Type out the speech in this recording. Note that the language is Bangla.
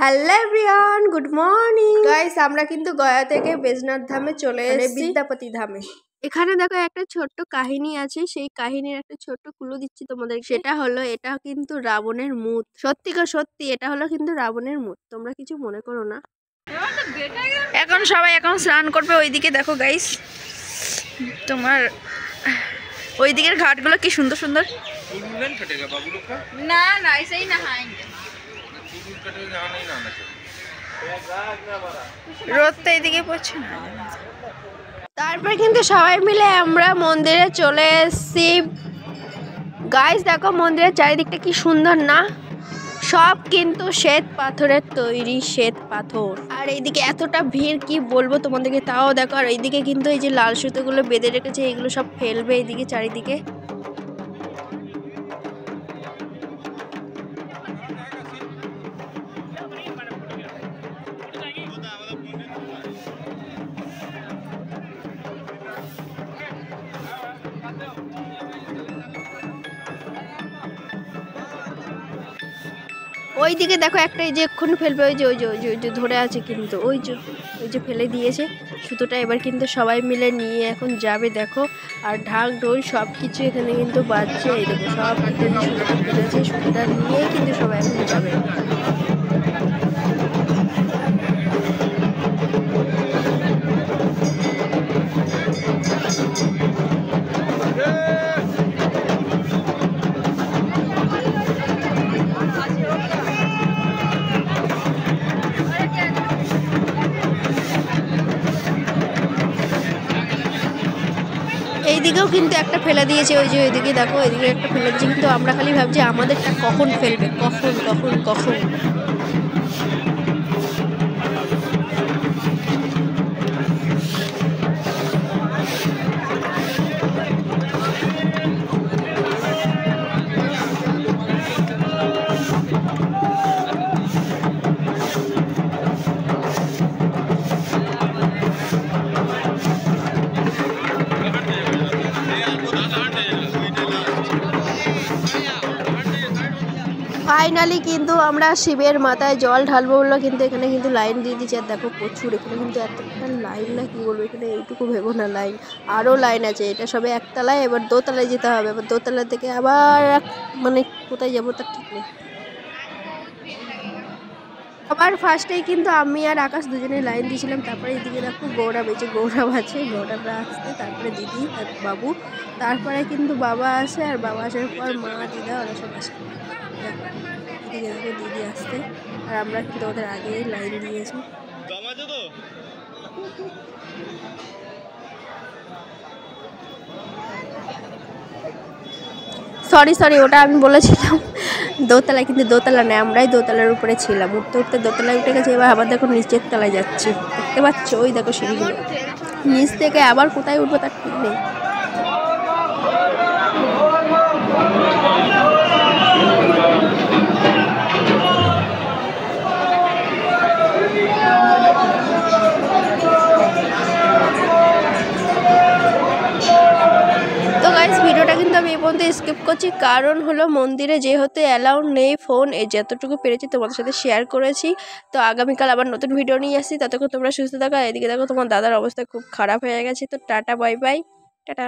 Hello everyone, good morning guys. আমরা কিন্তু গয়া থেকে বেজনাথ ধামে চলে এসেছি, বিদ্যাপতি ধামে। এখানে দেখো একটা ছোট্ট কাহিনী আছে, সেই কাহিনীর একটা ছোট্ট ক্লু দিচ্ছি তোমাদের। সেটা হলো এটা কিন্তু রাবণের মুখ। সত্যি এটা হলো কিন্তু রাবণের মুখ, তোমরা কিছু মনে করো না। এখন সবাই স্নান করবে। ওইদিকে দেখো গাইস, তোমার ওই দিকের ঘাটগুলো কি সুন্দর সুন্দর। না না ऐसे ही नहाएंगे। রোদটা এদিকে পড়ছে না। তারপর কিন্তু সবাই মিলে আমরা মন্দিরে চলে এসেছি। গাইস দেখো মন্দিরের চারিদিকটা কি সুন্দর না, সব কিন্তু শ্বেত পাথরের তৈরি, শ্বেত পাথর। আর এইদিকে এতটা ভিড় কি বলবো তোমাদেরকে, তাও দেখো। আর এইদিকে কিন্তু এই যে লাল সুতোগুলো বেঁধে রেখেছে, এগুলো সব ফেলবে এইদিকে চারিদিকে। ওইদিকে দেখো একটা, এই যে এক্ষুনি ফেলবে, ওই যে ধরে আছে কিন্তু, ওই যে ফেলে দিয়েছে সুতোটা। এবার কিন্তু সবাই মিলে নিয়ে এখন যাবে দেখো। আর ঢাক ঢোল সব কিছু এখানে কিন্তু বাজছে। এই দেখো সব কিছু সুতোটা ফেলেছে, সুতোটা নিয়েই কিন্তু সবাই এখন যাবে। এইদিকেও কিন্তু একটা ফেলে দিয়েছে, ওই যে ওইদিকে দেখো, ওইদিকে একটা ফেলে দিয়েছে। কিন্তু আমরা খালি ভাবছি আমাদেরটা কখন ফেলবে, কখন। ফাইনালি কিন্তু আমরা শিবের মাথায় জল ঢালবো বললো, কিন্তু এখানে কিন্তু লাইন দিয়ে দিচ্ছে। আর দেখো প্রচুর এখানে কিন্তু এতটা লাইন, না কি বলবো, এখানে এইটুকু ভেবো না লাইন, আরও লাইন আছে। এটা সবে একতলায়, এবার দোতলায় যেতে হবে। এবার দোতলা থেকে আবার মানে কোথায় যাবো তার ঠিক নেই। আবার ফার্স্টেই কিন্তু আমি আর আকাশ দুজনে লাইন দিয়েছিলাম। তারপরে এদিকে দেখো গৌরব আছে, গৌরবরা আসছে, তারপরে দিদি, তার বাবু, তারপরে কিন্তু বাবা আসে। আর বাবা আসার পর মা, দিদা, ওরা সব আসে। এদিকে দেখো দিদি আসতে, আর আমরা কিন্তু ওদের আগেই লাইন দিয়েছি। সরি ওটা আমি বলেছিলাম দোতলায়, কিন্তু দোতলা নেই, আমরাই দোতলার উপরে ছিলাম। উঠতে দোতলায় উঠে গেছে। এবার আবার দেখো নিচের তলায় যাচ্ছি, দেখতে পাচ্ছ ওই দেখো সিঁড়িগুলো। নিচ থেকে আবার কোথায় উঠবো তার ঠিক নেই। ভিডিওটা কিন্তু আমি এই পর্যন্ত স্কিপ করছি, কারণ হলো মন্দিরে যেহেতু অ্যালাউড নেই ফোন। এই যতটুকু পেরেছি তোমাদের সাথে শেয়ার করেছি। তো আগামীকাল আবার নতুন ভিডিও নিয়ে আসছি, ততক্ষণ তোমরা সুস্থ থাকো। এদিকে দেখো তোমার দাদার অবস্থা খুব খারাপ হয়ে গেছে। তো টাটা, বাই বাই, টাটা।